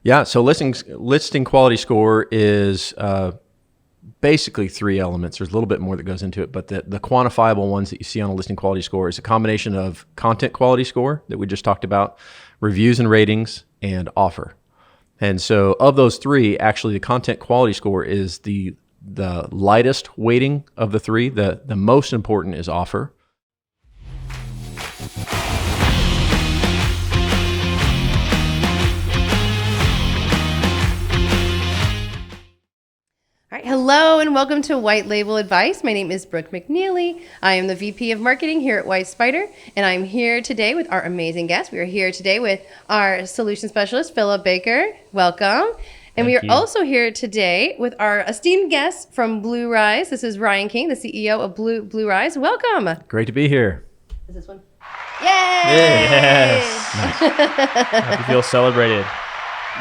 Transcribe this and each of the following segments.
Yeah, so listing quality score is basically three elements. There's a little bit more that goes into it, but the quantifiable ones that you see on a listing quality score is a combination of content quality score that we just talked about, reviews and ratings, and offer. And so of those three, actually the content quality score is the lightest weighting of the three. The most important is offer. All right, hello and welcome to Whyte Label Advice. My name is Brooke McNeely. I am the VP of Marketing here at White Spider, and I'm here today with our amazing guest. We are here today with our Solution Specialist, Philip Baker. Welcome. And we are also here today with our esteemed guest from BlueRyse. This is Ryan King, the CEO of BlueRyse. Welcome. Great to be here. Is this one? Yay! Yes. Hope you feel celebrated.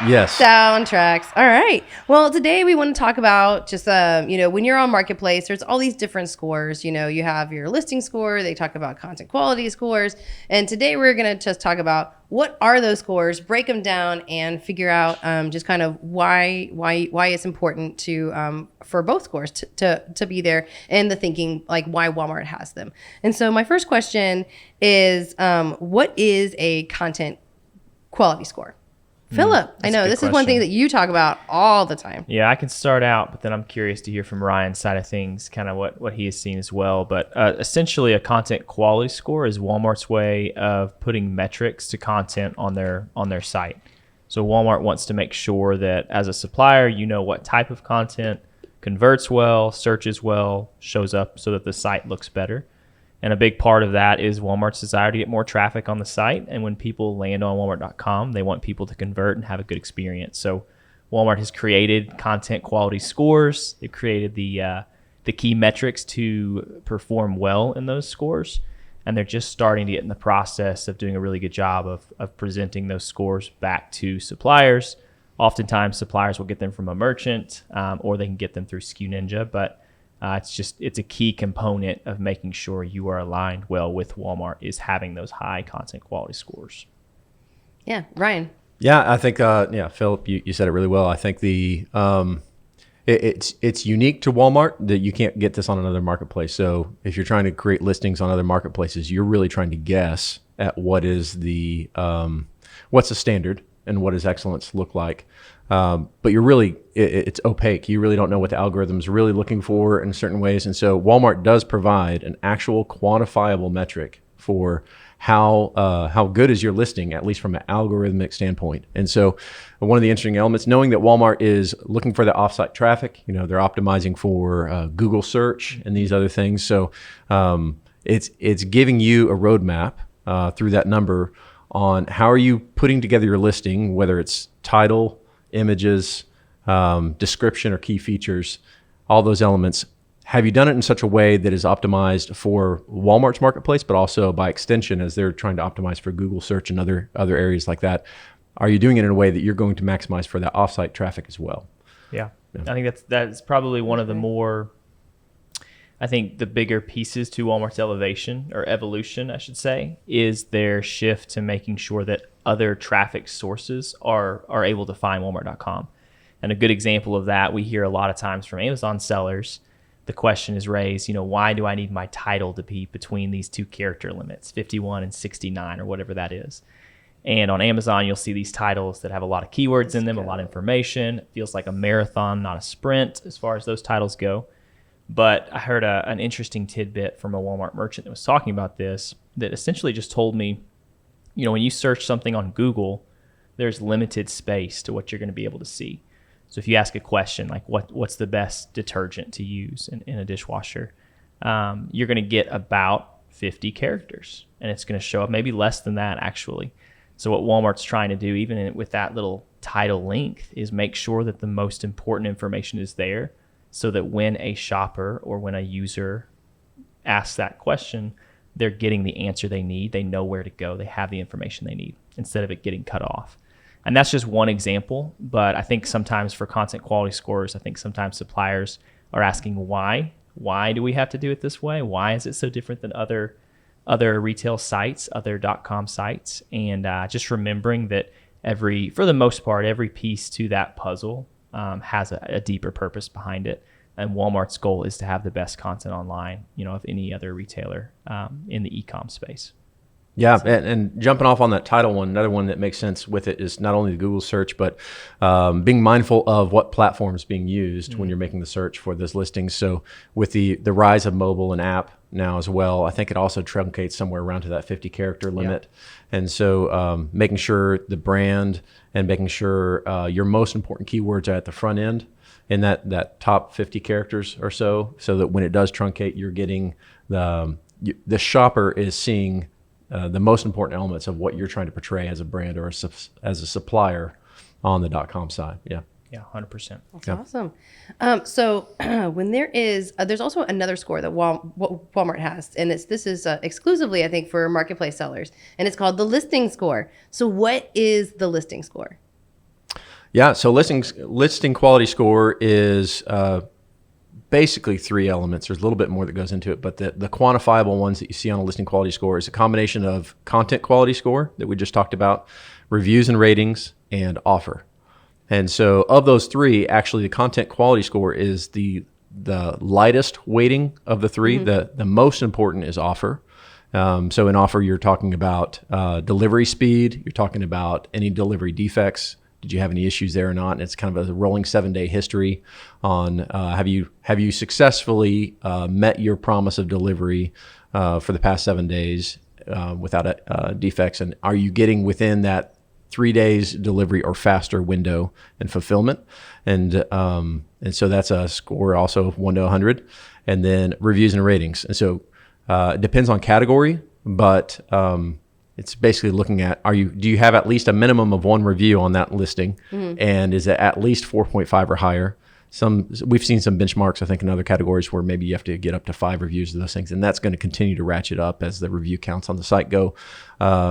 Yes. Soundtracks. All right. Well, today we want to talk about just, when you're on Marketplace, there's all these different scores. You know, you have your listing score. They talk about content quality scores. And today we're going to just talk about what are those scores, break them down, and figure out just kind of why it's important to for both scores to be there, and the thinking like why Walmart has them. And so my first question is, what is a content quality score? Philip, I know this is one thing that you talk about all the time. Yeah, I can start out, but then I'm curious to hear from Ryan's side of things, kind of what he has seen as well. But essentially, a content quality score is Walmart's way of putting metrics to content on their site. So Walmart wants to make sure that as a supplier, you know what type of content converts well, searches well, shows up so that the site looks better. And a big part of that is Walmart's desire to get more traffic on the site. And when people land on Walmart.com, they want people to convert and have a good experience. So Walmart has created content quality scores. They've created the key metrics to perform well in those scores. And they're just starting to get in the process of doing a really good job of presenting those scores back to suppliers. Oftentimes, suppliers will get them from a merchant or they can get them through SKU Ninja. But it's a key component of making sure you are aligned well with Walmart is having those high content quality scores. Yeah, Ryan. Yeah, I think Philip, you said it really well. I think it's unique to Walmart that you can't get this on another marketplace. So if you're trying to create listings on other marketplaces, you're really trying to guess at what is the what's the standard and what does excellence look like. But it's opaque. You really don't know what the algorithm's really looking for in certain ways. And so Walmart does provide an actual quantifiable metric for how good is your listing, at least from an algorithmic standpoint. And so one of the interesting elements, knowing that Walmart is looking for the offsite traffic, they're optimizing for Google search and these other things. So it's giving you a roadmap through that number on how are you putting together your listing, whether it's title, images, description, or key features, all those elements. Have you done it in such a way that is optimized for Walmart's marketplace, but also by extension as they're trying to optimize for Google search and other areas like that? Are you doing it in a way that you're going to maximize for that offsite traffic as well? Yeah. I think that's probably one of the more, I think the bigger pieces to Walmart's elevation, or evolution, I should say, is their shift to making sure that other traffic sources are able to find Walmart.com. And a good example of that, we hear a lot of times from Amazon sellers, the question is raised, why do I need my title to be between these two character limits, 51 and 69 or whatever that is? And on Amazon, you'll see these titles that have a lot of keywords in them, a lot of information. It feels like a marathon, not a sprint as far as those titles go. But I heard an interesting tidbit from a Walmart merchant that was talking about this, that essentially just told me, when you search something on Google, there's limited space to what you're going to be able to see. So if you ask a question like what's the best detergent to use in a dishwasher, you're going to get about 50 characters, and it's going to show up maybe less than that actually. So what Walmart's trying to do, even with that little title length, is make sure that the most important information is there, so that when a shopper or when a user asks that question, they're getting the answer they need. They know where to go. They have the information they need instead of it getting cut off. And that's just one example. But I think sometimes for content quality scores, I think sometimes suppliers are asking why. Why do we have to do it this way? Why is it so different than other retail sites, other .com sites? And just remembering that for the most part, every piece to that puzzle has a deeper purpose behind it. And Walmart's goal is to have the best content online, of any other retailer in the e-com space. Yeah, and jumping off on that title one, another one that makes sense with it is not only the Google search, but being mindful of what platform is being used when you're making the search for those listings. So with the rise of mobile and app now as well, I think it also truncates somewhere around to that 50 character limit. Yeah. And so making sure the brand and making sure your most important keywords are at the front end in that top 50 characters or so that when it does truncate, you're getting the shopper is seeing the most important elements of what you're trying to portray as a brand or as a supplier on the .com side. Yeah. Yeah, 100%. That's awesome. So when there's also another score that Walmart has, and this is exclusively, I think, for marketplace sellers, and it's called the listing score. So what is the listing score? Yeah, so listing quality score is basically three elements. There's a little bit more that goes into it, but the quantifiable ones that you see on a listing quality score is a combination of content quality score that we just talked about, reviews and ratings, and offer. And so of those three, actually the content quality score is the lightest weighting of the three. The most important is offer. So in offer, you're talking about delivery speed. You're talking about any delivery defects. Did you have any issues there or not? And it's kind of a rolling 7-day history on have you successfully met your promise of delivery for the past 7 days without defects, and are you getting within that 3 days delivery or faster window and fulfillment? And so that's a score also of 1 to 100, and then reviews and ratings. And so it depends on category, but it's basically looking at do you have at least a minimum of one review on that listing, and is it at least 4.5 or higher? We've seen some benchmarks, I think, in other categories where maybe you have to get up to 5 reviews of those things, and that's going to continue to ratchet up as the review counts on the site go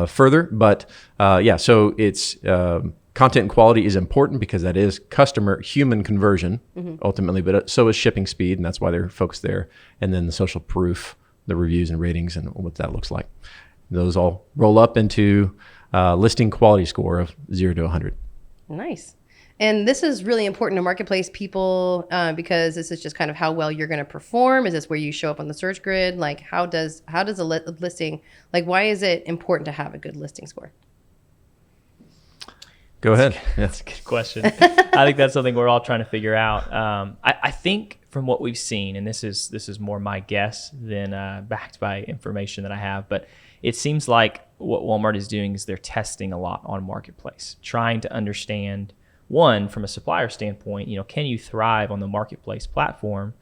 further. But so it's content and quality is important because that is human conversion ultimately, but so is shipping speed, and that's why they're focused there. And then the social proof, the reviews and ratings, and what that looks like. Those all roll up into listing quality score of 0 to 100. Nice. And this is really important to marketplace people because this is just kind of how well you're going to perform. Is this where you show up on the search grid? Like how does a listing, like why is it important to have a good listing score? Go ahead. That's a good question. I think that's something we're all trying to figure out. I think from what we've seen, and this is more my guess than backed by information that I have, but it seems like what Walmart is doing is they're testing a lot on marketplace, trying to understand, one, from a supplier standpoint, can you thrive on the marketplace platform,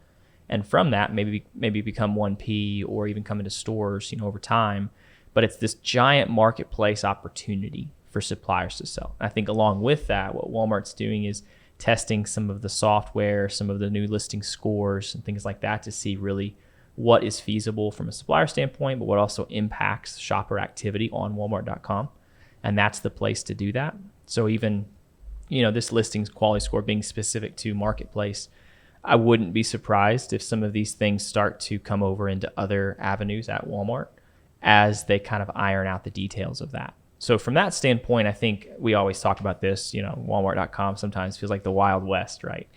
and from that maybe become 1P or even come into stores, over time. But it's this giant marketplace opportunity for suppliers to sell. I think along with that, what Walmart's doing is testing some of the software, some of the new listing scores and things like that to see really what is feasible from a supplier standpoint, but what also impacts shopper activity on Walmart.com. And that's the place to do that. So even, this listings quality score being specific to marketplace, I wouldn't be surprised if some of these things start to come over into other avenues at Walmart as they kind of iron out the details of that. So from that standpoint, I think we always talk about this, Walmart.com sometimes feels like the Wild West, right?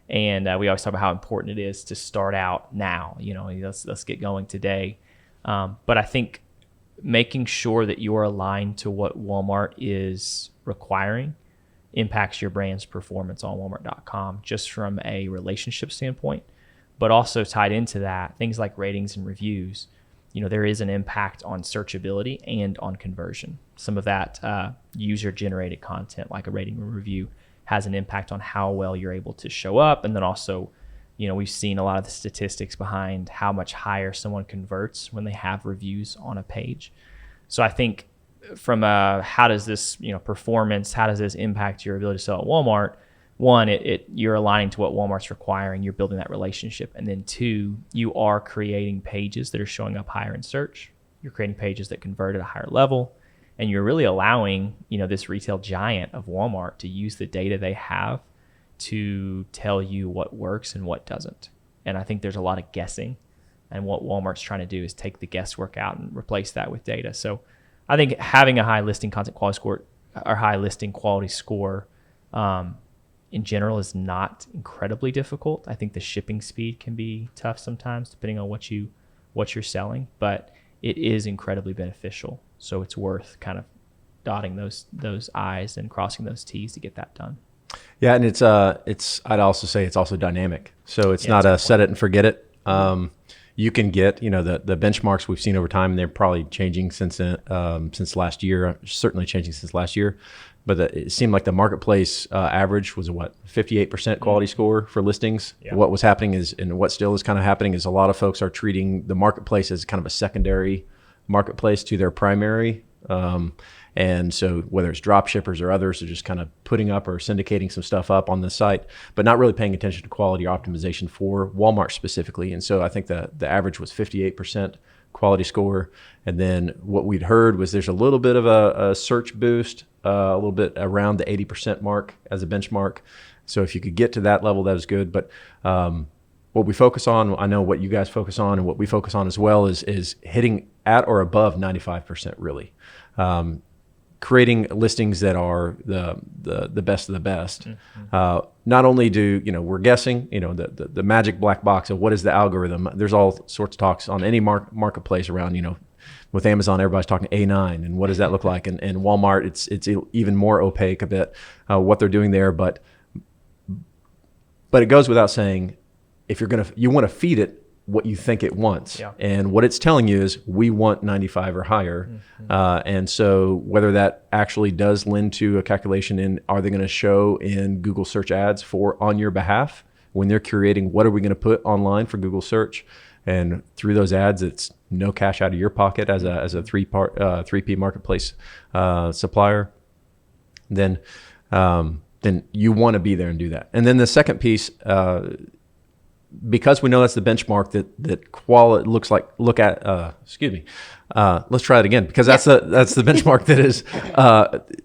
And we always talk about how important it is to start out now, let's get going today. But I think making sure that you're aligned to what Walmart is requiring impacts your brand's performance on Walmart.com, just from a relationship standpoint, but also tied into that, things like ratings and reviews. There is an impact on searchability and on conversion. Some of that user-generated content, like a rating or review, has an impact on how well you're able to show up. And then also, we've seen a lot of the statistics behind how much higher someone converts when they have reviews on a page. So I think from how does this, performance, how does this impact your ability to sell at Walmart? One, you're aligning to what Walmart's requiring. You're building that relationship. And then two, you are creating pages that are showing up higher in search. You're creating pages that convert at a higher level. And you're really allowing, this retail giant of Walmart to use the data they have to tell you what works and what doesn't. And I think there's a lot of guessing. And what Walmart's trying to do is take the guesswork out and replace that with data. So I think having a high listing content quality score our high listing quality score in general is not incredibly difficult. I think the shipping speed can be tough sometimes depending on what you're selling, but it is incredibly beneficial. So it's worth kind of dotting those I's and crossing those T's to get that done. Yeah, and it's I'd also say it's also dynamic. So it's not a set it and forget it. You can get, the benchmarks we've seen over time, and they're probably changing since last year, certainly changing since last year. But it seemed like the marketplace average was 58% quality score for listings. Yeah. What was happening is, and what still is kind of happening, is a lot of folks are treating the marketplace as kind of a secondary marketplace to their primary. And so whether it's drop shippers or others are just kind of putting up or syndicating some stuff up on the site, but not really paying attention to quality optimization for Walmart specifically. And so I think the average was 58% quality score. And then what we'd heard was there's a little bit of a search boost, a little bit around the 80% mark as a benchmark. So if you could get to that level, that was good. But what we focus on, I know what you guys focus on and what we focus on as well, is hitting at or above 95% really. Creating listings that are the best of the best. Mm-hmm. Not only do, we're guessing, the magic black box of what is the algorithm. There's all sorts of talks on any marketplace around, with Amazon, everybody's talking A9 and what does that look like? And Walmart, it's even more opaque a bit, what they're doing there. But it goes without saying, if you want to feed it what you think it wants. Yeah. And what it's telling you is we want 95 or higher. Mm-hmm. And so whether that actually does lend to a calculation in, are they going to show in Google search ads on your behalf when they're curating what are we going to put online for Google search? And through those ads, it's no cash out of your pocket as a 3P marketplace supplier. Then you want to be there and do that. And then the second piece, because we know that's the benchmark that quality looks like. Let's try it again, because that's the benchmark that is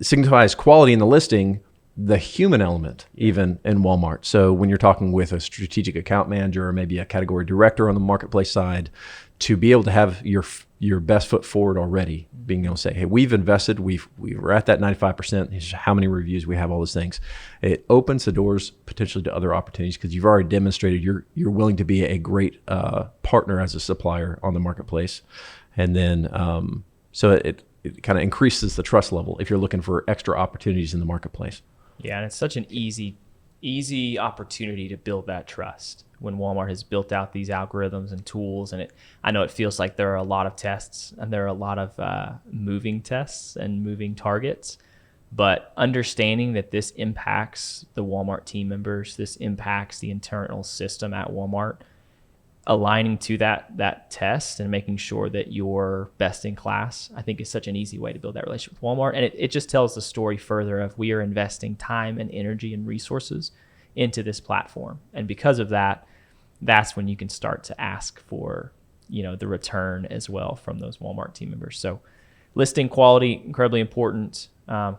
signifies quality in the listing, the human element even in Walmart. So when you're talking with a strategic account manager or maybe a category director on the marketplace side, to be able to have your best foot forward already, being able to say, hey, we've invested, we're at that 95%, here's how many reviews we have, all those things. It opens the doors potentially to other opportunities because you've already demonstrated you're willing to be a great partner as a supplier on the marketplace. And then so it kind of increases the trust level if you're looking for extra opportunities in the marketplace. Yeah, and it's such an easy opportunity to build that trust when Walmart has built out these algorithms and tools. And I know it feels like there are a lot of tests and there are a lot of moving tests and moving targets, but understanding that this impacts the Walmart team members, this impacts the internal system at Walmart, aligning to that test and making sure that you're best in class, I think is such an easy way to build that relationship with Walmart. And it just tells the story further of we are investing time and energy and resources into this platform. And because of that, that's when you can start to ask for, the return as well from those Walmart team members. So listing quality, incredibly important.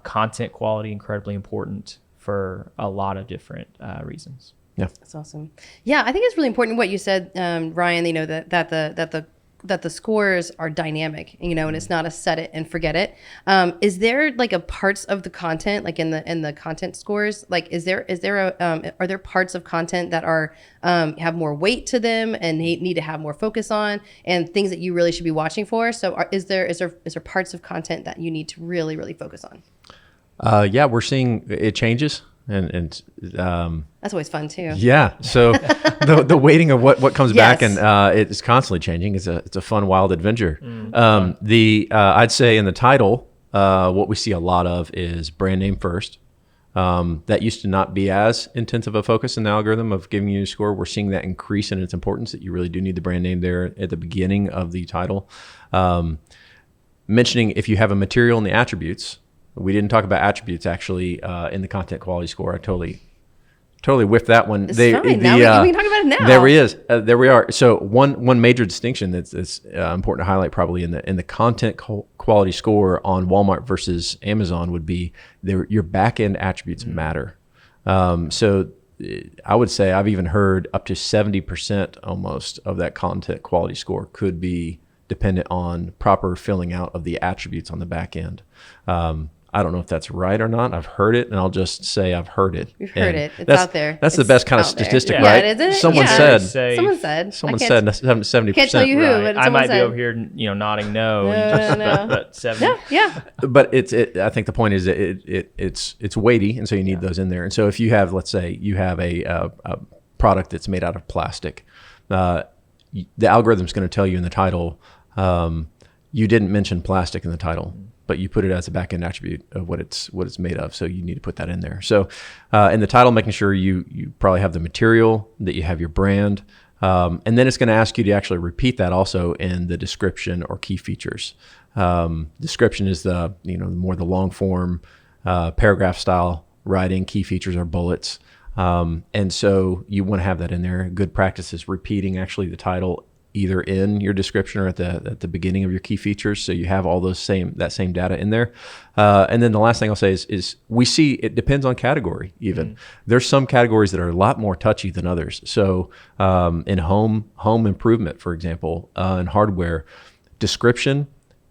Content quality, incredibly important for a lot of different reasons. Yeah, that's awesome. Yeah, I think it's really important what you said, Ryan. That the scores are dynamic, and it's not a set it and forget it. Is there like a parts of the content, like in the content scores, like are there parts of content that are have more weight to them and need to have more focus on, and things that you really should be watching for? So is there parts of content that you need to really, really focus on? Yeah, we're seeing it changes. And that's always fun too. Yeah. So the weighting of what comes back, and it's constantly changing. It's a fun, wild adventure. I'd say in the title, what we see a lot of is brand name first. That used to not be as intense of a focus in the algorithm of giving you a score. We're seeing that increase in its importance, that you really do need the brand name there at the beginning of the title. Mentioning if you have a material in the attributes. We didn't talk about attributes actually in the content quality score. I totally whiffed that one. It's fine. We can talk about it now. There he is. There we are. So one major distinction that's important to highlight probably in the content quality score on Walmart versus Amazon would be your back end attributes matter. So I would say I've even heard up to 70% almost of that content quality score could be dependent on proper filling out of the attributes on the back end. I don't know if that's right or not. I've heard it, and I'll just say I've heard it. We've heard And it. It's that's, out there. That's the It's best kind of out there. statistic, Yeah. right? Yeah, isn't it? Someone Yeah. said. Say- Someone said. Someone I can't- said 70%. Can't tell you who, Right. but I someone might be said. over here, nodding no. No, You just, no. But 70. Yeah. But I think the point is that it's weighty, and so you need those in there. And so if you have, let's say, you have a product that's made out of plastic, the algorithm's going to tell you in the title, you didn't mention plastic in the title, but you put it as a back-end attribute of what it's made of. So you need to put that in there. So in the title, making sure you probably have the material, that you have your brand, and then it's going to ask you to actually repeat that also in the description or key features. Description is the more the long form paragraph style writing. Key features are bullets, and so you want to have that in there. Good practice is repeating actually the title either in your description or at the beginning of your key features, so you have all that same data in there. And then the last thing I'll say is we see it depends on category. Even there's some categories that are a lot more touchy than others. So in home improvement, for example, in hardware description,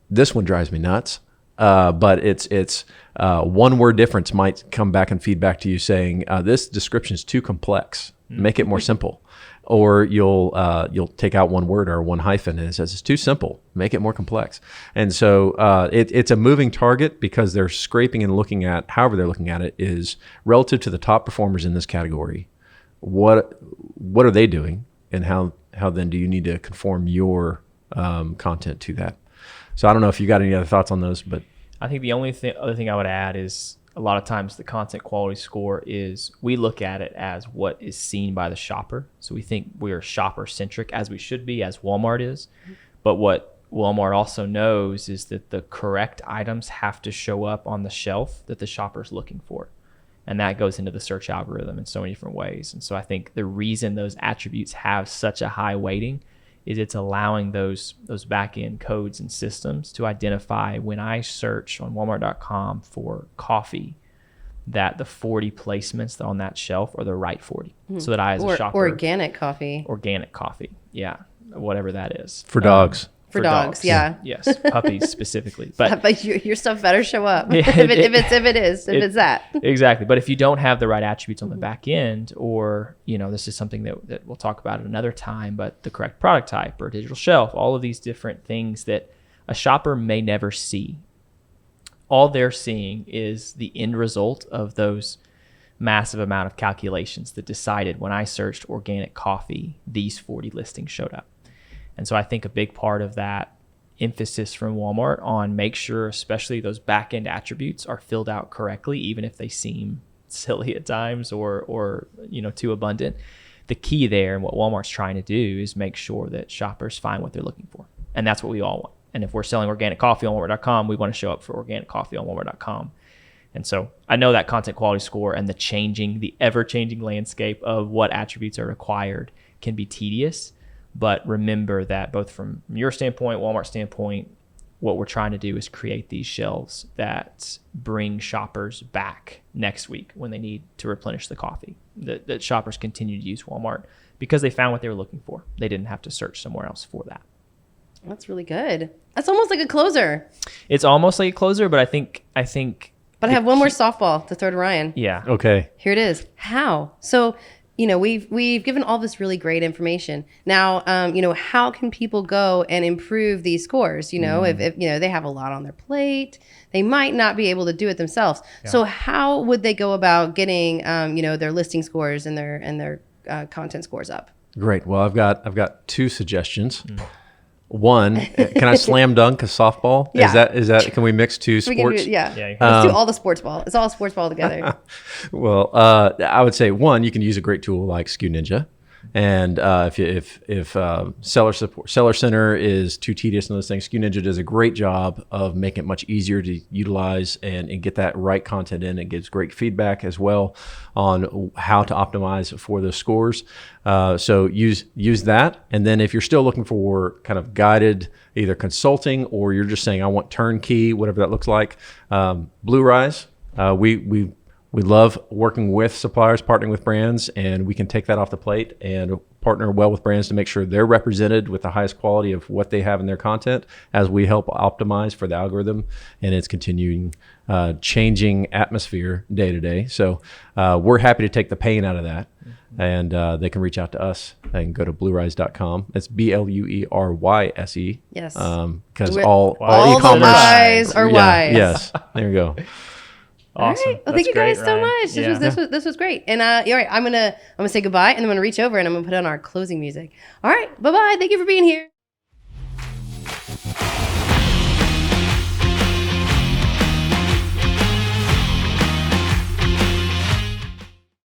this one drives me nuts. But it's one word difference might come back and feedback to you saying this description is too complex. Make it more simple. Or you'll take out one word or one hyphen and it says it's too simple. Make it more complex. And so it's a moving target because they're scraping and looking at, however they're looking at it, is relative to the top performers in this category. What are they doing, and how then do you need to conform your content to that? So I don't know if you got any other thoughts on those, but I think the only other thing I would add is a lot of times the content quality score is we look at it as what is seen by the shopper. So we think we are shopper centric, as we should be, as Walmart is. But what Walmart also knows is that the correct items have to show up on the shelf that the shopper's looking for. And that goes into the search algorithm in so many different ways. And so I think the reason those attributes have such a high weighting is it's allowing those back-end codes and systems to identify when I search on Walmart.com for coffee, that the 40 placements on that shelf are the right 40. So that I, as a shopper... Organic coffee. Organic coffee, yeah, whatever that is. for dogs. For dogs, yeah. Yes, puppies specifically. But your stuff better show up Yeah, if it's that. Exactly. But if you don't have the right attributes on the back end, or, this is something that we'll talk about at another time, but the correct product type or digital shelf, all of these different things that a shopper may never see. All they're seeing is the end result of those massive amount of calculations that decided when I searched organic coffee, these 40 listings showed up. And so I think a big part of that emphasis from Walmart on make sure, especially those back-end attributes, are filled out correctly, even if they seem silly at times or too abundant. The key there and what Walmart's trying to do is make sure that shoppers find what they're looking for. And that's what we all want. And if we're selling organic coffee on Walmart.com, we want to show up for organic coffee on Walmart.com. And so I know that content quality score and the ever-changing landscape of what attributes are required can be tedious. But remember that both from your standpoint, Walmart's standpoint, what we're trying to do is create these shelves that bring shoppers back next week when they need to replenish the coffee. That shoppers continue to use Walmart because they found what they were looking for. They didn't have to search somewhere else for that. That's really good. That's almost like a closer. It's almost like a closer, but I think. But I have one more softball to throw to Ryan. Yeah. Okay. Here it is. How? So, we've given all this really great information. Now, how can people go and improve these scores? If they have a lot on their plate, they might not be able to do it themselves. Yeah. So how would they go about getting, their listing scores and their content scores up? Great. Well, I've got two suggestions. One, can I slam dunk a softball? Yeah. Is that can we mix two sports? Yeah. Yeah. Let's do all the sports ball. It's all sports ball together. Well, I would say one, you can use a great tool like SKU Ninja. And if Seller Center is too tedious and those things, SKU Ninja does a great job of making it much easier to utilize and get that right content in. It gives great feedback as well on how to optimize for those scores. So use that. And then if you're still looking for kind of guided either consulting or you're just saying I want turnkey, whatever that looks like, BlueRyse, we love working with suppliers, partnering with brands, and we can take that off the plate and partner well with brands to make sure they're represented with the highest quality of what they have in their content as we help optimize for the algorithm and its continuing changing atmosphere day to day. So we're happy to take the pain out of that. And they can reach out to us and go to BlueRyse.com. It's BLUERYSE. Yes. Because All all the e-commerce Y's are yeah, Y's. yes. There you go. Awesome. All right. Well, That's thank you guys great, so Ryan. much. Yeah. This was great. And all right, I'm gonna say goodbye, and I'm gonna reach over and I'm gonna put on our closing music. All right. Bye bye. Thank you for being here.